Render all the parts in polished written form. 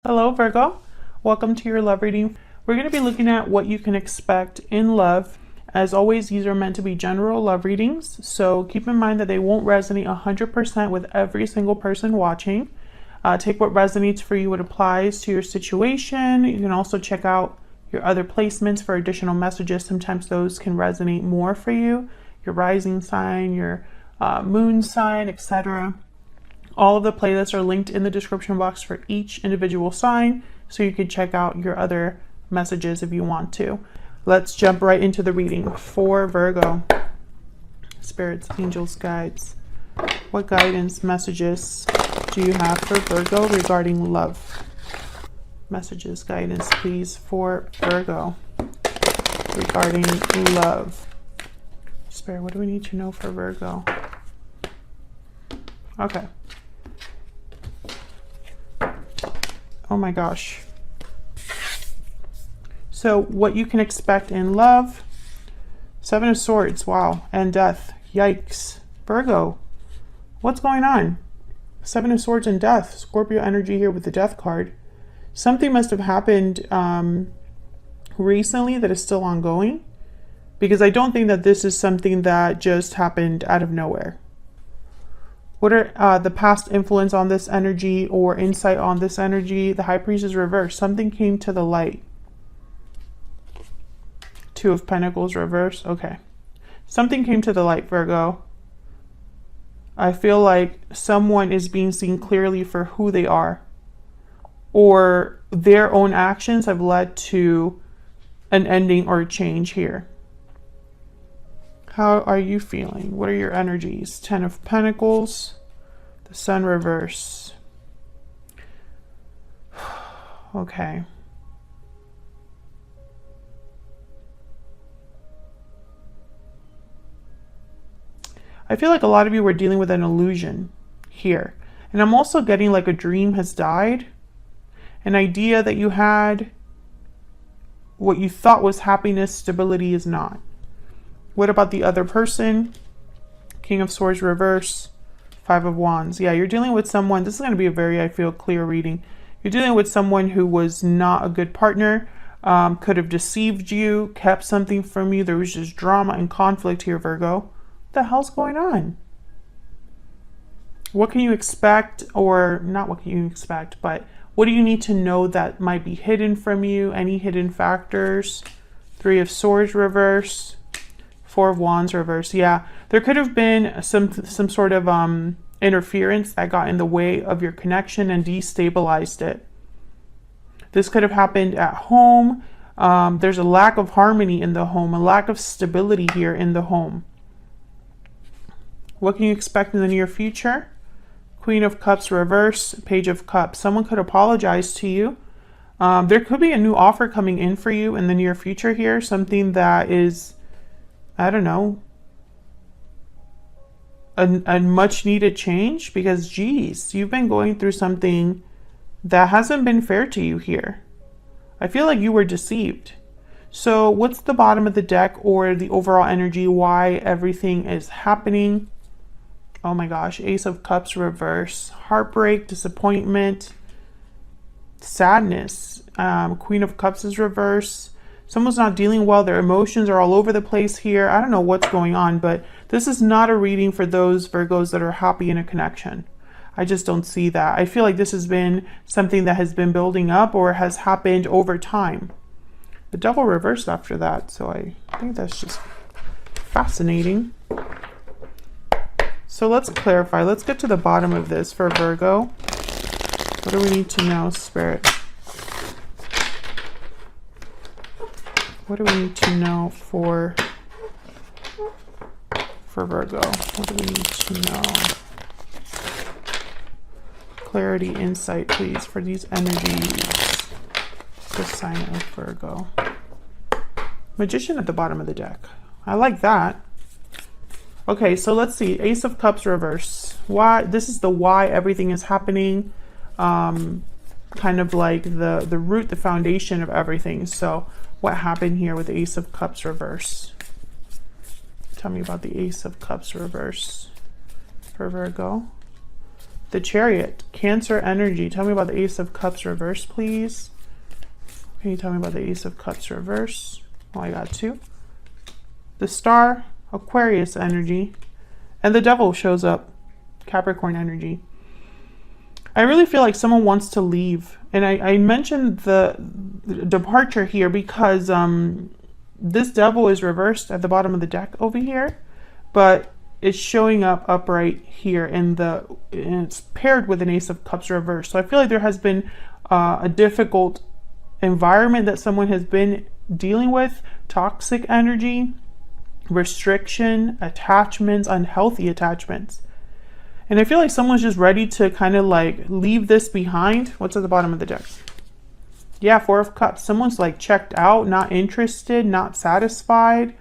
Hello Virgo, welcome to your love reading. We're going to be looking at what you can expect in love. As always, these are meant to be general love readings, so keep in mind that they won't resonate 100% with every single person watching. Take what resonates for you, what applies to your situation. You can also check out your other placements for additional messages. Sometimes those can resonate more for you. Your rising sign, your moon sign, etc. All of the playlists are linked in the description box for each individual sign, so you can check out your other messages if you want to. Let's jump right into the reading for Virgo. Spirits, angels, guides. What guidance messages do you have for Virgo regarding love? Messages, guidance, please, for Virgo regarding love. Spirit, what do we need to know for Virgo? Okay. Oh my gosh. So what you can expect in love. Seven of Swords. Wow. And death. Yikes. Virgo. What's going on? Seven of Swords and death. Scorpio energy here with the death card. Something must have happened recently that is still ongoing. Because I don't think that this is something that just happened out of nowhere. What are the past influence on this energy or insight on this energy? The High Priest is reversed. Something came to the light. Two of Pentacles reversed. Okay. Something came to the light, Virgo. I feel like someone is being seen clearly for who they are. Or their own actions have led to an ending or a change here. How are you feeling? What are your energies? Ten of Pentacles, the Sun reverse. Okay. I feel like a lot of you were dealing with an illusion here. And I'm also getting like a dream has died. An idea that you had, what you thought was happiness, stability is not. What about the other person? King of Swords reverse, Five of Wands. Yeah, you're dealing with someone. This is going to be a very, I feel, clear reading. You're dealing with someone who was not a good partner, could have deceived you, kept something from you. There was just drama and conflict here, Virgo. What the hell's going on? What can you expect, or not what can you expect, but what do you need to know that might be hidden from you? Any hidden factors? Three of Swords reverse. Four of Wands reverse. Yeah, there could have been some sort of interference that got in the way of your connection and destabilized it. This could have happened at home. There's a lack of harmony in the home, a lack of stability here in the home. What can you expect in the near future? Queen of Cups reverse, Page of Cups. Someone could apologize to you. There could be a new offer coming in for you in the near future here. Something that is, I don't know, a much needed change, because geez, you've been going through something that hasn't been fair to you here. I feel like you were deceived. So what's the bottom of the deck or the overall energy, why everything is happening? Oh my gosh, Ace of Cups reverse, heartbreak, disappointment, sadness. Queen of Cups is reverse. Someone's not dealing well. Their emotions are all over the place here. I don't know what's going on, but this is not a reading for those Virgos that are happy in a connection. I just don't see that. I feel like this has been something that has been building up or has happened over time. The Devil reversed after that, so I think that's just fascinating. So let's clarify. Let's get to the bottom of this for Virgo. What do we need to know, Spirit? What do we need to know for Virgo? What do we need to know? Clarity, insight, please, for these energies. The sign of Virgo. Magician at the bottom of the deck. I like that. Okay, so let's see. Ace of Cups reverse. Why? This is the why everything is happening. Kind of like the root, the foundation of everything. So what happened here with the Ace of Cups reverse? Tell me about the Ace of Cups reverse for Virgo. The Chariot, Cancer energy. Tell me about the Ace of Cups reverse, please. Can you tell me about the Ace of Cups reverse? Oh, I got 2. The Star, Aquarius energy. And the Devil shows up, Capricorn energy. I really feel like someone wants to leave. And I mentioned the departure here because this Devil is reversed at the bottom of the deck over here. But it's showing up upright here and it's paired with an Ace of Cups reverse. So I feel like there has been a difficult environment that someone has been dealing with, toxic energy, restriction, attachments, unhealthy attachments. And I feel like someone's just ready to kind of like leave this behind. What's at the bottom of the deck? Yeah, 4 of Cups. Someone's like checked out, not interested, not satisfied.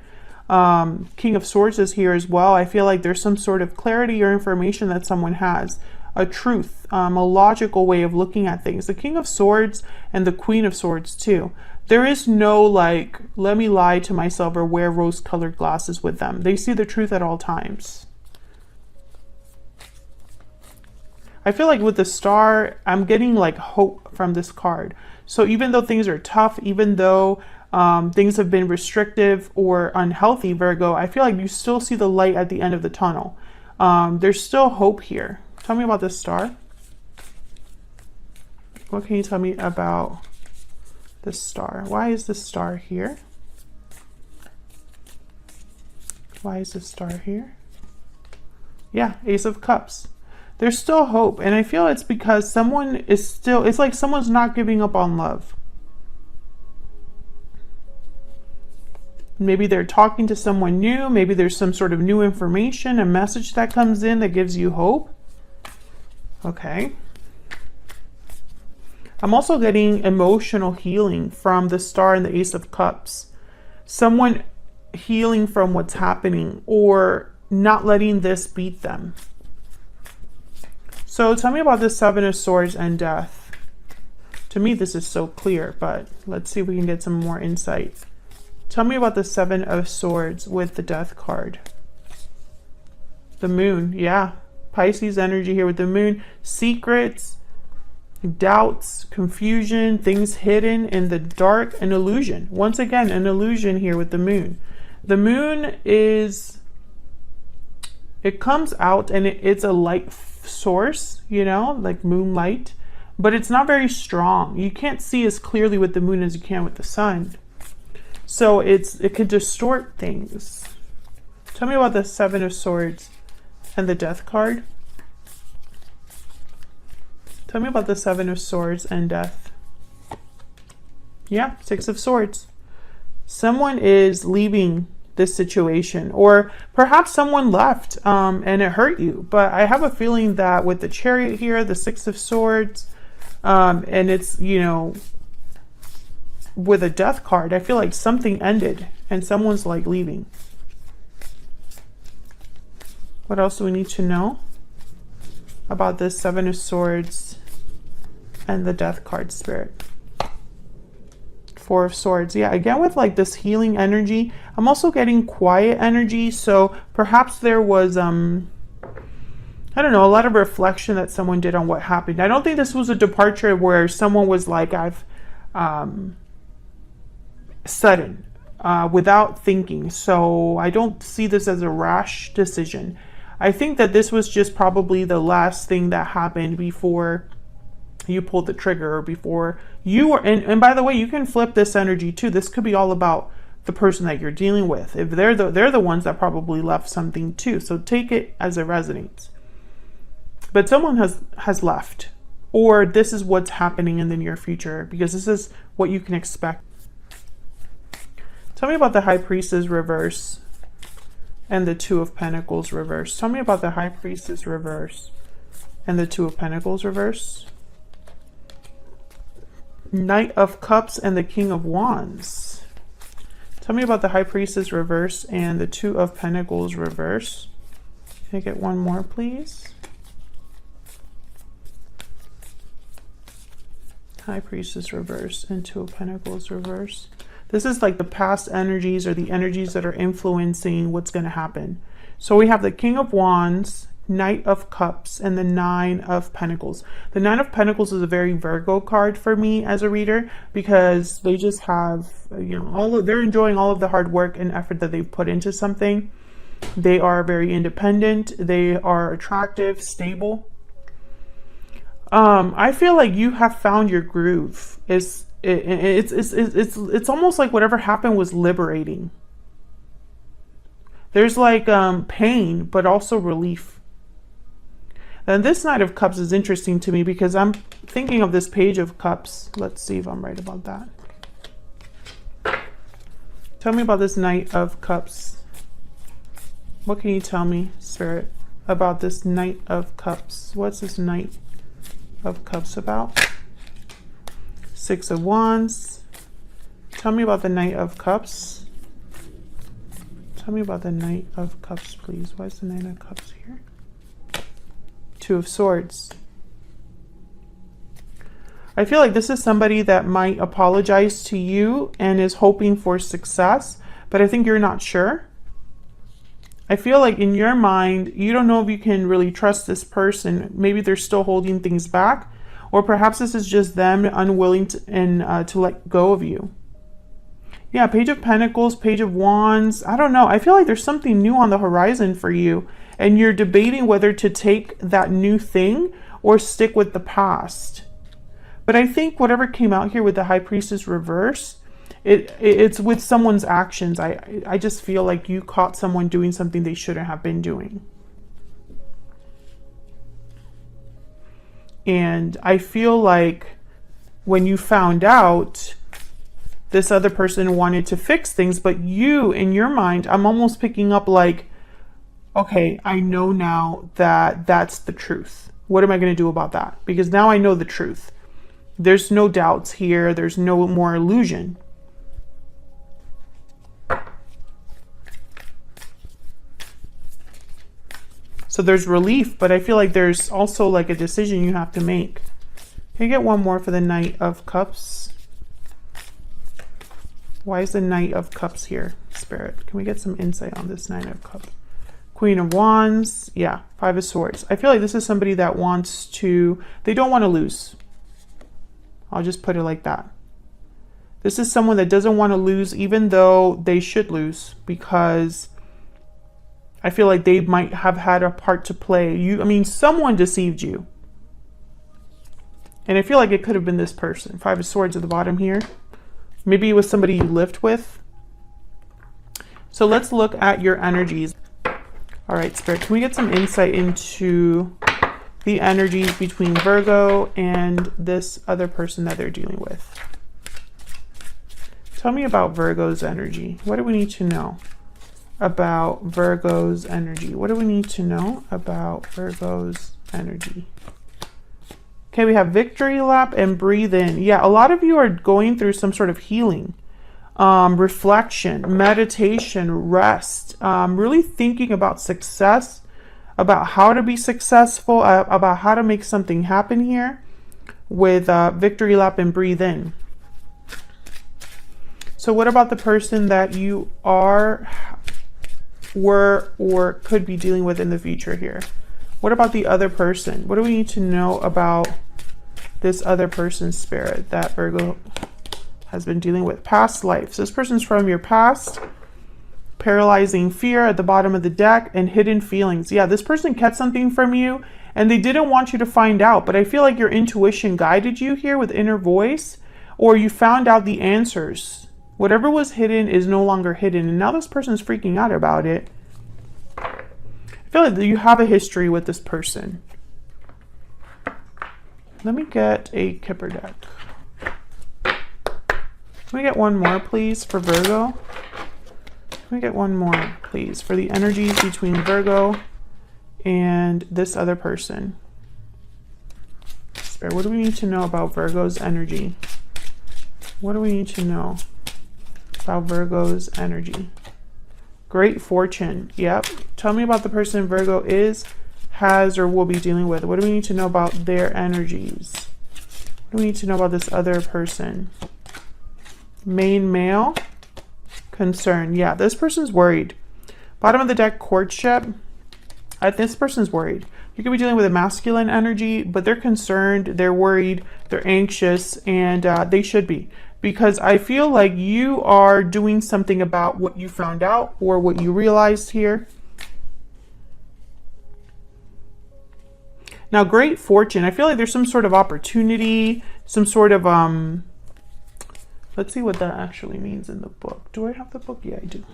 King of Swords is here as well. I feel like there's some sort of clarity or information that someone has, a truth, a logical way of looking at things. The King of Swords and the Queen of Swords too. There is no like, let me lie to myself or wear rose-colored glasses with them. They see the truth at all times. I feel like with the Star, I'm getting like hope from this card. So even though things are tough, even though things have been restrictive or unhealthy, Virgo, I feel like you still see the light at the end of the tunnel. There's still hope here. Tell me about this Star. What can you tell me about this Star? Why is this Star here? Why is this Star here? Yeah, Ace of Cups. There's still hope. And I feel it's because someone is still, it's like someone's not giving up on love. Maybe they're talking to someone new. Maybe there's some sort of new information, a message that comes in that gives you hope. Okay. I'm also getting emotional healing from the Star and the Ace of Cups. Someone healing from what's happening or not letting this beat them. So tell me about the 7 of Swords and Death. To me, this is so clear, but let's see if we can get some more insight. Tell me about the 7 of Swords with the Death card. The Moon, yeah. Pisces energy here with the Moon. Secrets, doubts, confusion, things hidden in the dark, an illusion. Once again, an illusion here with the Moon. The Moon is, it comes out and it's a light source, you know, like moonlight, but it's not very strong. You can't see as clearly with the Moon as you can with the Sun. So it could distort things. Tell me about the 7 of Swords and the Death card. Tell me about the 7 of Swords and Death. Yeah, 6 of Swords. Someone is leaving this situation, or perhaps someone left and it hurt you. But I have a feeling that with the Chariot here, the 6 of Swords, and it's, you know, with a Death card, I feel like something ended and someone's like leaving. What else do we need to know about this 7 of Swords and the Death card, Spirit? 4 of Swords. Yeah, again with like this healing energy. I'm also getting quiet energy. So perhaps there was, I don't know, a lot of reflection that someone did on what happened. I don't think this was a departure where someone was like, I've, sudden, without thinking. So I don't see this as a rash decision. I think that this was just probably the last thing that happened before you pulled the trigger, or before you were, and by the way, you can flip this energy too. This could be all about the person that you're dealing with. If they're the ones that probably left something too. So take it as it resonates. But someone has left, or this is what's happening in the near future, because this is what you can expect. Tell me about the High Priestess reverse and the 2 of Pentacles reverse. Tell me about the High Priestess reverse and the 2 of Pentacles reverse. Knight of Cups and the King of Wands. Tell me about the High Priestess reverse and the 2 of Pentacles reverse. Can I get one more, please? High Priestess reverse and 2 of Pentacles reverse. This is like the past energies, or the energies that are influencing what's going to happen. So we have the King of Wands, Knight of Cups and the Nine of Pentacles. The Nine of Pentacles is a very Virgo card for me as a reader, because they just have, you know, they're enjoying all of the hard work and effort that they've put into something. They are very independent. They are attractive, stable. I feel like you have found your groove. It's almost like whatever happened was liberating. There's like pain, but also relief. And this Knight of Cups is interesting to me because I'm thinking of this Page of Cups. Let's see if I'm right about that. Tell me about this Knight of Cups. What can you tell me, Spirit, about this Knight of Cups? What's this Knight of Cups about? Six of Wands. Tell me about the Knight of Cups. Tell me about the Knight of Cups, please. Why is the Knight of Cups here? Two of Swords. I feel like this is somebody that might apologize to you and is hoping for success, but I think you're not sure. I feel like in your mind, you don't know if you can really trust this person. Maybe they're still holding things back, or perhaps this is just them unwilling to let go of you. Yeah, Page of Pentacles, Page of Wands. I don't know. I feel like there's something new on the horizon for you, and you're debating whether to take that new thing or stick with the past. But I think whatever came out here with the High Priestess reverse, it's with someone's actions. I just feel like you caught someone doing something they shouldn't have been doing. And I feel like when you found out, this other person wanted to fix things, but you, in your mind, I'm almost picking up like, okay, I know now that that's the truth. What am I going to do about that? Because now I know the truth. There's no doubts here. There's no more illusion. So there's relief, but I feel like there's also like a decision you have to make. Can you get one more for the Knight of Cups? Why is the Knight of Cups here, Spirit? Can we get some insight on this Knight of Cups? Queen of Wands. Yeah, Five of Swords. I feel like this is somebody that wants to, they don't want to lose. I'll just put it like that. This is someone that doesn't want to lose, even though they should lose, because I feel like they might have had a part to play. I mean, someone deceived you. And I feel like it could have been this person. Five of Swords at the bottom here. Maybe it was somebody you lived with. So let's look at your energies. All right, Spirit, can we get some insight into the energies between Virgo and this other person that they're dealing with? Tell me about Virgo's energy. What do we need to know about Virgo's energy? What do we need to know about Virgo's energy? Okay, we have Victory Lap and Breathe In. Yeah, a lot of you are going through some sort of healing, reflection, meditation, rest, really thinking about success, about how to be successful, about how to make something happen here with Victory Lap and Breathe In. So what about the person that you were, or could be dealing with in the future here? What about the other person? What do we need to know about this other person's spirit that Virgo has been dealing with? Past life. So this person's from your past. Paralyzing fear at the bottom of the deck, and hidden feelings. Yeah, this person kept something from you and they didn't want you to find out, but I feel like your intuition guided you here with inner voice, or you found out the answers. Whatever was hidden is no longer hidden, and now this person's freaking out about it. I feel like you have a history with this person. Let me get a Kipper deck. Can we get one more, please, for Virgo? Can we get one more, please, for the energies between Virgo and this other person? Spirit, what do we need to know about Virgo's energy? What do we need to know about Virgo's energy? Great fortune. Yep. Tell me about the person Virgo is, has, or will be dealing with. What do we need to know about their energies? What do we need to know about this other person? Main male. Concern. Yeah, this person's worried. Bottom of the deck, courtship. This person's worried. You could be dealing with a masculine energy, but they're concerned, they're worried, they're anxious, and they should be. Because I feel like you are doing something about what you found out or what you realized here. Now, great fortune. I feel like there's some sort of opportunity, some sort of, let's see what that actually means in the book. Do I have the book? Yeah, I do.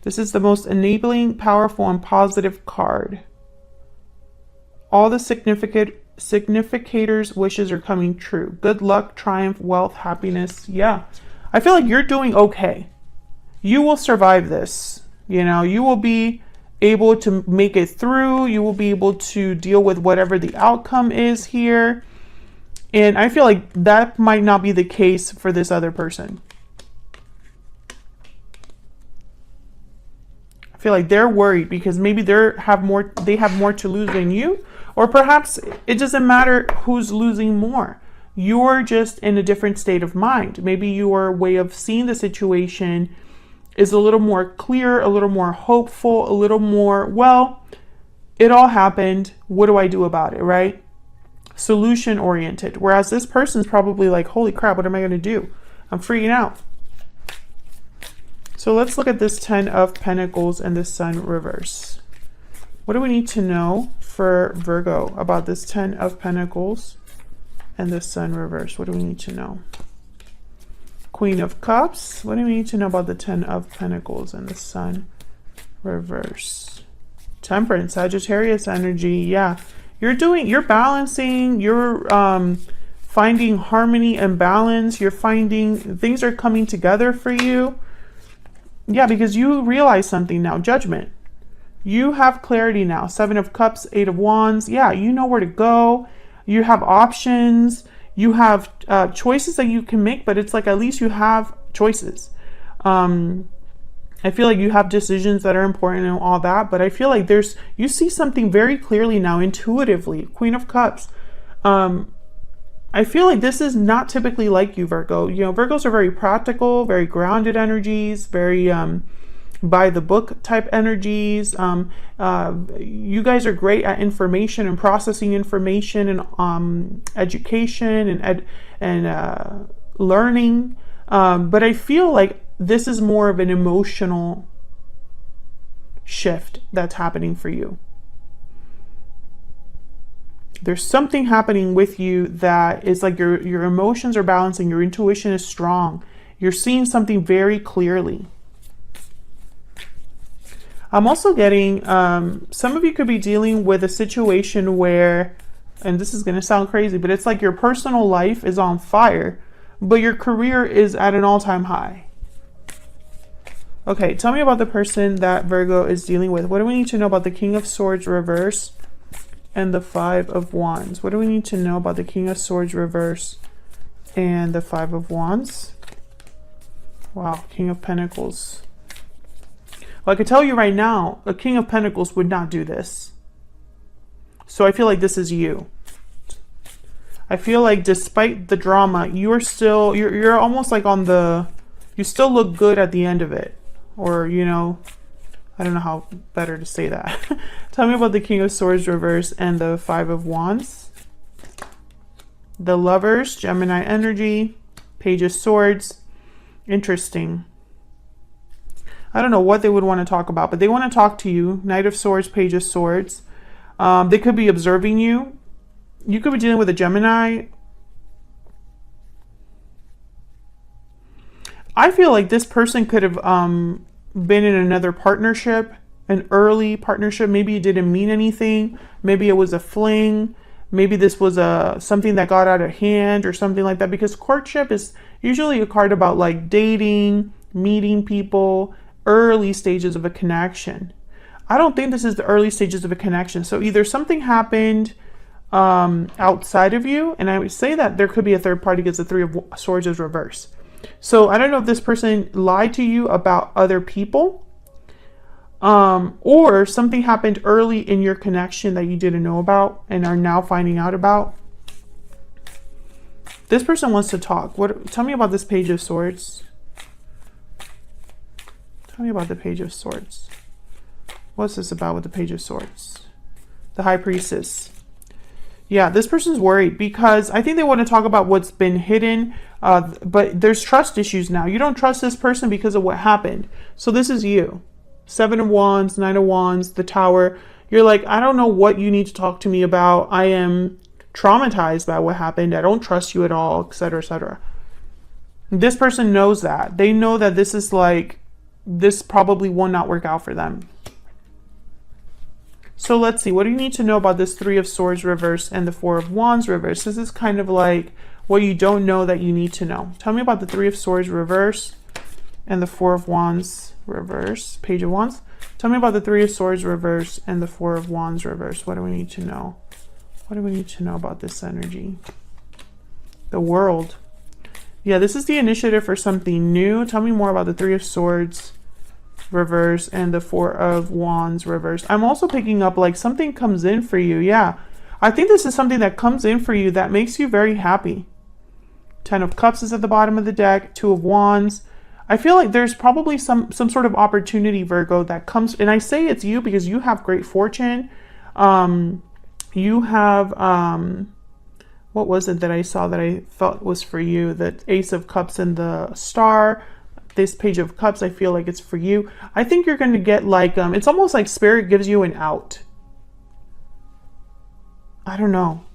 This is the most enabling, powerful, and positive card. All the significators' wishes are coming true. Good luck, triumph, wealth, happiness. Yeah. I feel like you're doing okay. You will survive this. You know, you will be able to make it through. You will be able to deal with whatever the outcome is here. And I feel like that might not be the case for this other person. I feel like they're worried because maybe they have more to lose than you, or perhaps it doesn't matter who's losing more. You're just in a different state of mind. Maybe your way of seeing the situation is a little more clear, a little more hopeful, a little more, well, it all happened. What do I do about it, right? Solution oriented. Whereas this person's probably like, holy crap, what am I going to do? I'm freaking out. So let's look at this 10 of Pentacles and the Sun reverse. What do we need to know for Virgo about this 10 of Pentacles and the Sun reverse? What do we need to know? Queen of Cups. What do we need to know about the 10 of Pentacles and the Sun reverse? Temperance, Sagittarius energy. Yeah, you're balancing, you're finding harmony and balance. You're finding things are coming together for you. Yeah, because you realize something now. Judgment. You have clarity now. 7 of Cups, 8 of Wands. Yeah, you know where to go. You have options. You have choices that you can make, but it's like at least you have choices. I feel like you have decisions that are important and all that, but I feel like you see something very clearly now, intuitively. Queen of Cups. I feel like this is not typically like you, Virgo. You know, Virgos are very practical, very grounded energies, very by the book type energies. You guys are great at information and processing information and education and learning. But I feel like this is more of an emotional shift that's happening for you. There's something happening with you that is like your emotions are balancing, your intuition is strong. You're seeing something very clearly. I'm also getting, some of you could be dealing with a situation where, and this is going to sound crazy, but it's like your personal life is on fire, but your career is at an all-time high. Okay, tell me about the person that Virgo is dealing with. What do we need to know about the King of Swords reverse and the 5 of Wands? What do we need to know about the King of Swords reverse and the 5 of Wands? Wow, King of Pentacles. Well, I can tell you right now, a King of Pentacles would not do this. So I feel like this is you. I feel like despite the drama, you're almost like you still look good at the end of it. Or, you know, I don't know how better to say that. Tell me about the King of Swords reverse and the 5 of Wands. The Lovers, Gemini energy, Page of Swords. Interesting. I don't know what they would want to talk about, but they want to talk to you. Knight of Swords, Page of Swords. They could be observing you. You could be dealing with a Gemini. I feel like this person could have been in another partnership, an early partnership. Maybe it didn't mean anything. Maybe it was a fling. Maybe this was something that got out of hand or something like that, because courtship is usually a card about like dating, meeting people, early stages of a connection. I don't think this is the early stages of a connection. So either something happened outside of you, and I would say that there could be a third party because the 3 of Swords is reverse. So I don't know if this person lied to you about other people, or something happened early in your connection that you didn't know about and are now finding out about. This person wants to talk. Tell me about this Page of Swords. Tell me about the Page of Swords. What's this about with the Page of Swords? The High Priestess. Yeah, this person's worried because I think they want to talk about what's been hidden, but there's trust issues now. You don't trust this person because of what happened. So this is you. 7 of Wands, 9 of Wands, the Tower. You're like, I don't know what you need to talk to me about. I am traumatized by what happened. I don't trust you at all, etc., etc. This person knows that. They know that this is like, this probably will not work out for them. So let's see, what do you need to know about this 3 of Swords reverse and the 4 of Wands reverse? This is kind of like what you don't know that you need to know. Tell me about the 3 of Swords reverse and the 4 of Wands reverse. Page of Wands. Tell me about the 3 of Swords reverse and the 4 of Wands reverse. What do we need to know? What do we need to know about this energy? The World. Yeah, this is the initiative for something new. Tell me more about the 3 of Swords reverse and the 4 of Wands reverse. I'm also picking up like something comes in for you. Yeah, I think this is something that comes in for you that makes you very happy. 10 of Cups is at the bottom of the deck. 2 of Wands. I feel like there's probably some sort of opportunity, Virgo, that comes, and I say it's you because you have great fortune. You have what was it that I saw that I felt was for you? The Ace of Cups and the Star. This Page of Cups, I feel like it's for you. I think you're going to get like, it's almost like Spirit gives you an out. I don't know.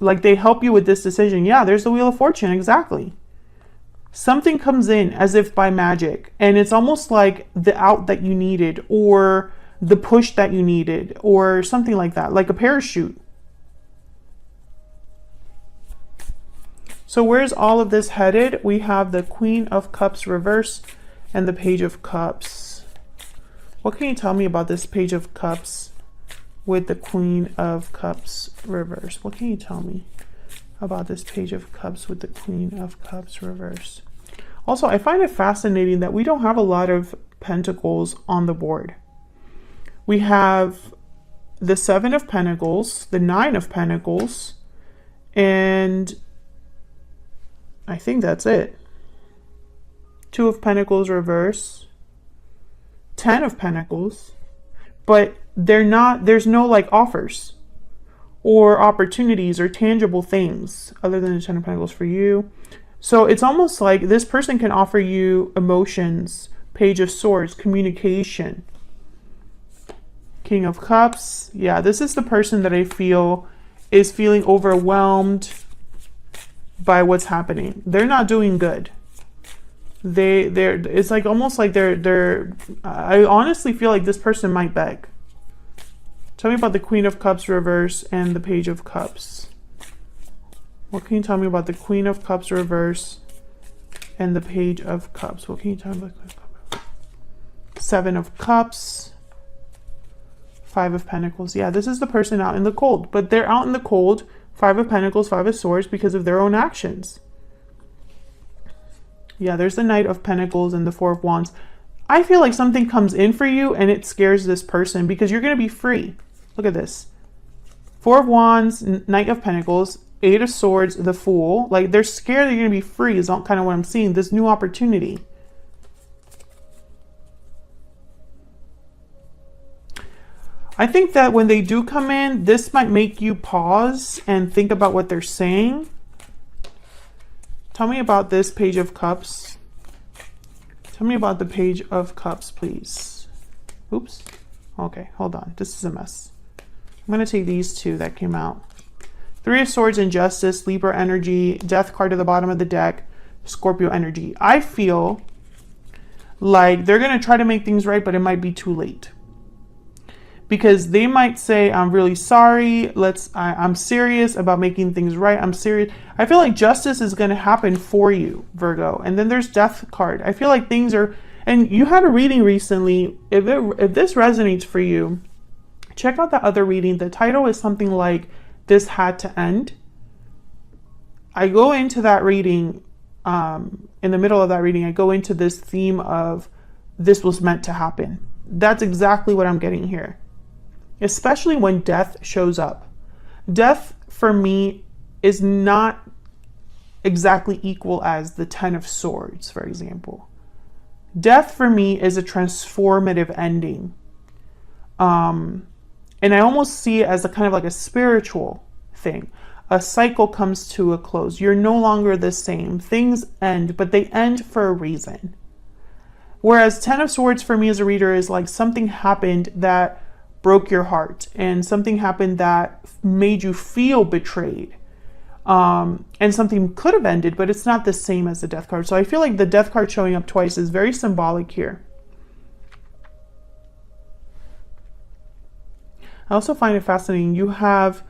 Like they help you with this decision. Yeah, there's the Wheel of Fortune. Exactly. Something comes in as if by magic. And it's almost like the out that you needed or the push that you needed or something like that. Like a parachute. So where's all of this headed? We have the Queen of Cups reverse and the Page of Cups. What can you tell me about this Page of Cups with the Queen of Cups reverse? What can you tell me about this Page of Cups with the Queen of Cups reverse? Also, I find it fascinating that we don't have a lot of pentacles on the board. We have the 7 of Pentacles, the 9 of Pentacles, and I think that's it. 2 of Pentacles reverse, 10 of Pentacles, but there's no like offers or opportunities or tangible things other than the 10 of Pentacles for you. So it's almost like this person can offer you emotions, Page of Swords, communication. King of Cups. Yeah, this is the person that I feel is feeling overwhelmed by what's happening. They're not doing good. It's like almost like I honestly feel like this person might beg. Tell me about the Queen of Cups reverse and the Page of Cups. What can you tell me about the Queen of Cups reverse and the Page of Cups? What can you tell me about the Queen of Cups? 7 of Cups, 5 of Pentacles. Yeah, this is the person out in the cold, but they're out in the cold. 5 of Pentacles, 5 of Swords because of their own actions. Yeah, there's the Knight of Pentacles and the 4 of Wands. I feel like something comes in for you and it scares this person because you're going to be free. Look at this. 4 of Wands, Knight of Pentacles, 8 of Swords, the Fool. Like they're scared they're going to be free is kind of what I'm seeing. This new opportunity. I think that when they do come in, this might make you pause and think about what they're saying. Tell me about this Page of Cups. Tell me about the Page of Cups, please. Oops. Okay, hold on. This is a mess. I'm going to take these two that came out. 3 of Swords and Justice, Libra energy, Death card at the bottom of the deck, Scorpio energy. I feel like they're going to try to make things right, but it might be too late. Because they might say, I'm really sorry. I'm serious about making things right. I'm serious. I feel like justice is going to happen for you, Virgo. And then there's Death card. I feel like things are, and you had a reading recently. If this resonates for you, check out that other reading. The title is something like This Had to End. I go into that reading, in the middle of that reading, I go into this theme of this was meant to happen. That's exactly what I'm getting here. Especially when death shows up. Death for me is not exactly equal as the 10 of Swords, for example. Death for me is a transformative ending. And I almost see it as a kind of like a spiritual thing. A cycle comes to a close. You're no longer the same. Things end, but they end for a reason. Whereas 10 of Swords for me as a reader is like something happened that broke your heart, and something happened that made you feel betrayed. And something could have ended, but it's not the same as the Death card. So I feel like the Death card showing up twice is very symbolic here. I also find it fascinating. You have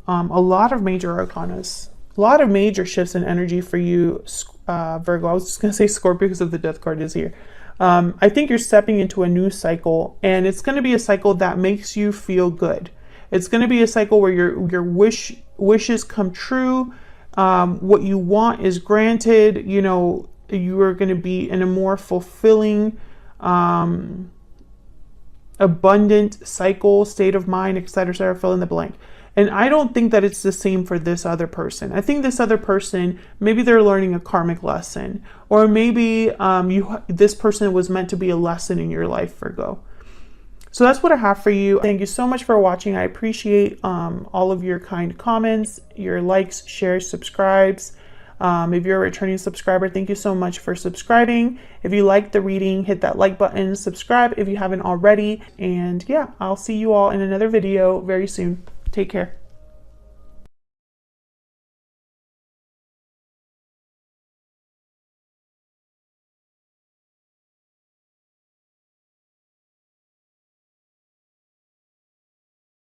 a lot of major arcanas, a lot of major shifts in energy for you, Virgo. I was just going to say Scorpio because of the Death card is here. I think you're stepping into a new cycle, and it's going to be a cycle that makes you feel good. It's going to be a cycle where your wishes come true. What you want is granted. You know, you are going to be in a more fulfilling, abundant cycle, state of mind, etc. Fill in the blank. And I don't think that it's the same for this other person. I think this other person, maybe they're learning a karmic lesson, or maybe this person was meant to be a lesson in your life, Virgo. So that's what I have for you. Thank you so much for watching. I appreciate all of your kind comments, your likes, shares, subscribes. If you're a returning subscriber, thank you so much for subscribing. If you liked the reading, hit that like button, subscribe if you haven't already. And yeah, I'll see you all in another video very soon. Take care.